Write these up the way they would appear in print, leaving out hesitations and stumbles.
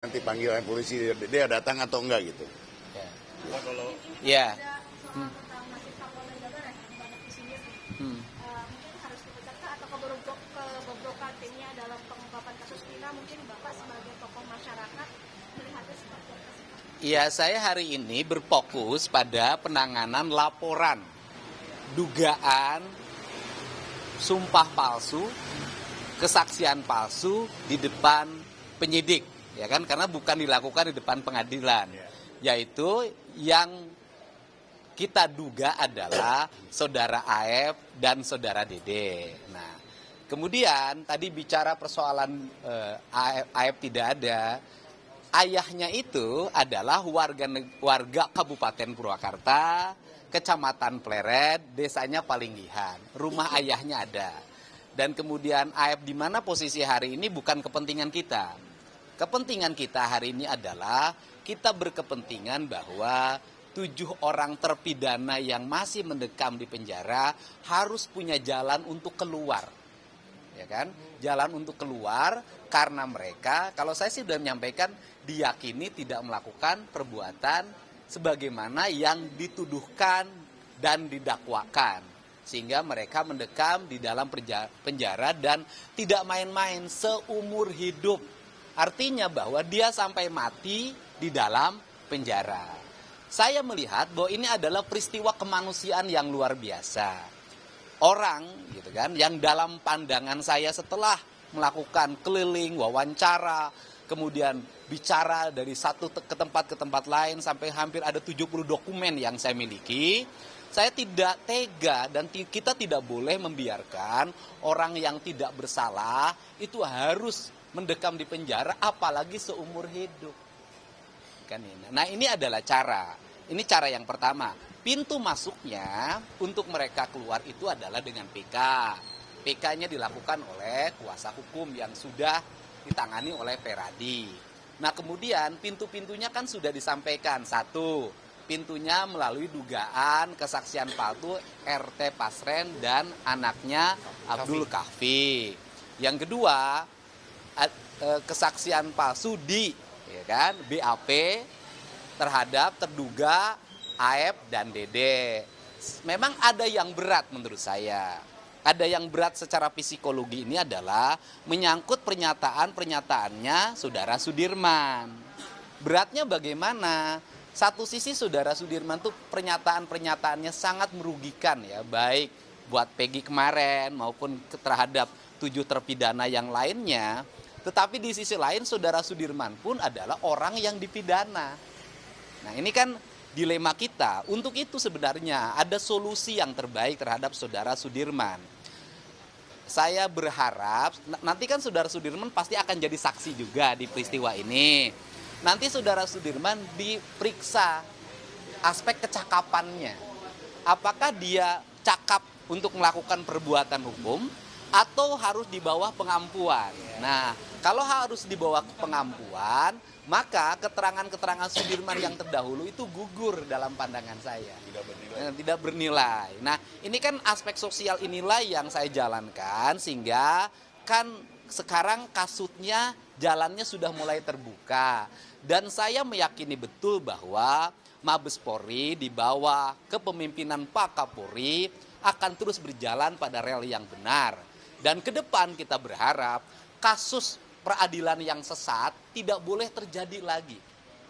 Nanti panggilan polisi dia datang atau enggak gitu. Ya. Oh, kalau Ya. Soal tentang nasib Kapolda Jabar ya, banyak isinya sih. Mungkin harus dipecat atau kebobrokan timnya dalam pengungkapan kasus Vina, mungkin Bapak sebagai tokoh masyarakat melihatnya seperti apa sih, Pak? Ya, saya hari ini berfokus pada penanganan laporan dugaan sumpah palsu, kesaksian palsu di depan penyidik, ya kan? Karena bukan dilakukan di depan pengadilan, yaitu yang kita duga adalah saudara AF dan saudara Dede. Nah, kemudian tadi bicara persoalan AF tidak ada. Ayahnya itu adalah warga Kabupaten Purwakarta, Kecamatan Pleret, desanya Palinggihan. Rumah ayahnya ada. Dan kemudian AF di mana posisi hari ini bukan kepentingan kita. Kepentingan kita hari ini adalah kita berkepentingan bahwa 7 orang terpidana yang masih mendekam di penjara harus punya jalan untuk keluar. Ya kan? Jalan untuk keluar karena mereka, kalau saya sih sudah menyampaikan, diyakini tidak melakukan perbuatan sebagaimana yang dituduhkan dan didakwakan. Sehingga mereka mendekam di dalam penjara dan tidak main-main seumur hidup. Artinya bahwa dia sampai mati di dalam penjara. Saya melihat bahwa ini adalah peristiwa kemanusiaan yang luar biasa. Orang gitu kan yang dalam pandangan saya setelah melakukan keliling, wawancara, kemudian bicara dari satu ke tempat lain sampai hampir ada 70 dokumen yang saya miliki, saya tidak tega dan kita tidak boleh membiarkan orang yang tidak bersalah itu harus mendekam di penjara apalagi seumur hidup. Kan ini. Nah, ini adalah cara. Ini cara yang pertama. Pintu masuknya untuk mereka keluar itu adalah dengan PK. PK-nya dilakukan oleh kuasa hukum yang sudah ditangani oleh Peradi. Nah, kemudian pintu-pintunya kan sudah disampaikan. Satu, pintunya melalui dugaan kesaksian palsu RT Pasren dan anaknya Abdul Kahfi. Yang kedua, kesaksian palsu di ya kan, BAP terhadap terduga AF dan Dede. Memang ada yang berat menurut saya. Ada yang berat secara psikologi ini adalah menyangkut pernyataan-pernyataannya Saudara Sudirman. Beratnya bagaimana? Satu sisi Saudara Sudirman tuh pernyataan-pernyataannya sangat merugikan ya, baik buat Peggy kemarin maupun terhadap 7 terpidana yang lainnya. Tetapi di sisi lain Saudara Sudirman pun adalah orang yang dipidana. Nah, ini kan dilema kita. Untuk itu sebenarnya ada solusi yang terbaik terhadap Saudara Sudirman. Saya berharap, nanti kan Saudara Sudirman pasti akan jadi saksi juga di peristiwa ini. Nanti Saudara Sudirman diperiksa aspek kecakapannya. Apakah dia cakap untuk melakukan perbuatan hukum atau harus di bawah pengampuan. Nah, kalau harus di bawah pengampuan, maka keterangan-keterangan Sudirman yang terdahulu itu gugur dalam pandangan saya. Tidak bernilai. Nah, ini kan aspek sosial inilah yang saya jalankan sehingga kan sekarang kasusnya jalannya sudah mulai terbuka. Dan saya meyakini betul bahwa Mabes Polri di bawah kepemimpinan Pak Kapolri akan terus berjalan pada rel yang benar. Dan ke depan kita berharap kasus peradilan yang sesat tidak boleh terjadi lagi.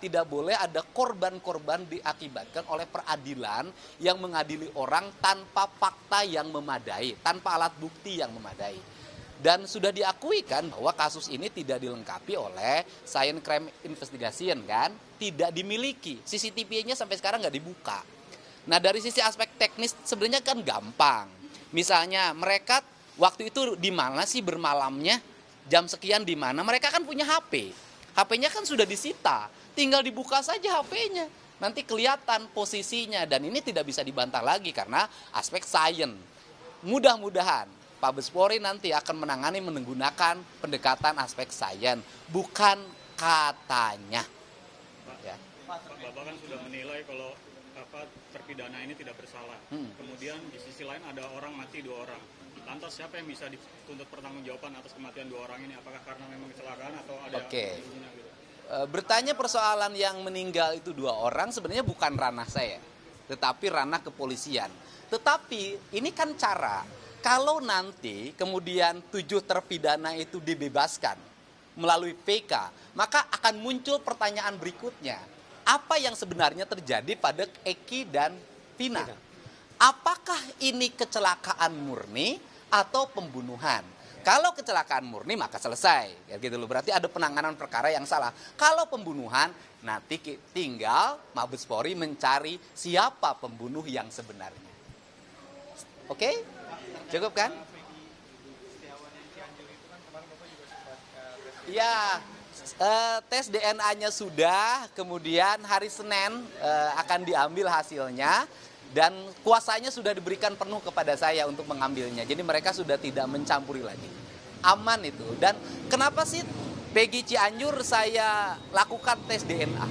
Tidak boleh ada korban-korban diakibatkan oleh peradilan yang mengadili orang tanpa fakta yang memadai, tanpa alat bukti yang memadai. Dan sudah diakui kan bahwa kasus ini tidak dilengkapi oleh Science Crime Investigation kan, tidak dimiliki. CCTV-nya sampai sekarang nggak dibuka. Nah, dari sisi aspek teknis sebenarnya kan gampang. Misalnya mereka waktu itu di mana sih bermalamnya? Jam sekian di mana? Mereka kan punya HP. HP-nya kan sudah disita. Tinggal dibuka saja HP-nya. Nanti kelihatan posisinya dan ini tidak bisa dibantah lagi karena aspek sains. Mudah-mudahan Pak Mabes Polri nanti akan menangani menggunakan pendekatan aspek sains, bukan katanya. Ya. Bapak kan sudah menilai kalau terpidana ini tidak bersalah. Kemudian di sisi lain ada orang mati 2 orang. Lantas siapa yang bisa dituntut pertanggungjawaban atas kematian 2 orang ini? Apakah karena memang kecelakaan atau ada Oke. izinnya gitu? Bertanya persoalan yang meninggal itu 2 orang sebenarnya bukan ranah saya, tetapi ranah kepolisian. Tetapi ini kan cara, kalau nanti kemudian 7 terpidana itu dibebaskan melalui PK, maka akan muncul pertanyaan berikutnya. Apa yang sebenarnya terjadi pada Eki dan Vina? Apakah ini kecelakaan murni atau pembunuhan? Kalau kecelakaan murni maka selesai, ya gitu loh. Berarti ada penanganan perkara yang salah. Kalau pembunuhan nanti tinggal Mabes Polri mencari siapa pembunuh yang sebenarnya. Oke? Cukup kan? Ya, tes DNA-nya sudah, kemudian hari Senin akan diambil hasilnya. Dan kuasanya sudah diberikan penuh kepada saya untuk mengambilnya. Jadi mereka sudah tidak mencampuri lagi. Aman itu. Dan kenapa sih Peggy Cianjur saya lakukan tes DNA?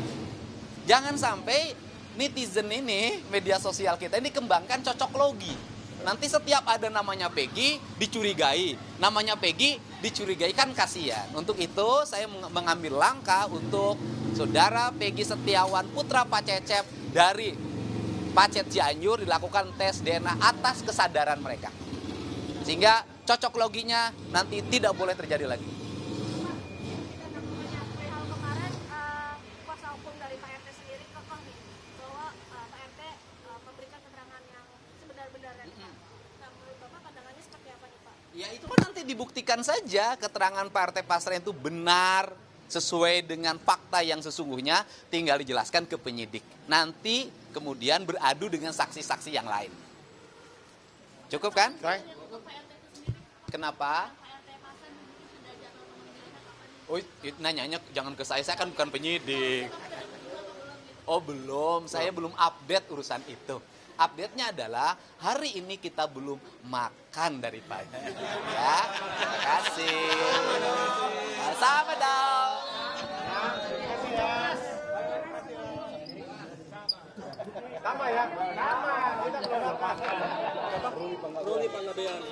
Jangan sampai netizen ini, media sosial kita ini kembangkan cocok logi. Nanti setiap ada namanya Peggy dicurigai. Namanya Peggy dicurigai, kan kasihan. Untuk itu saya mengambil langkah untuk saudara Peggy Setiawan putra Pak Cecep dari Pacet Cianjur dilakukan tes DNA atas kesadaran mereka. Sehingga cocok loginya nanti tidak boleh terjadi lagi. Hal kemarin kuasa hukum dari Pak RT sendiri kekeh bahwa Pak RT memberikan keterangan yang sebenar-benarnya. Nah, menurut Bapak pandangannya seperti apa nih Pak? Ya itu kan nanti dibuktikan saja keterangan Pak RT Pasren itu benar sesuai dengan fakta yang sesungguhnya, tinggal dijelaskan ke penyidik. Nanti kemudian beradu dengan saksi-saksi yang lain. Cukup kan? Kenapa? Oh, nanyanya jangan ke saya kan bukan penyidik. Oh belum, saya belum update urusan itu. Update-nya adalah hari ini kita belum makan dari pagi. Ya, terima kasih. Sama dong. Sama ya, sama. Kita belum makan. Ruli Panggabean.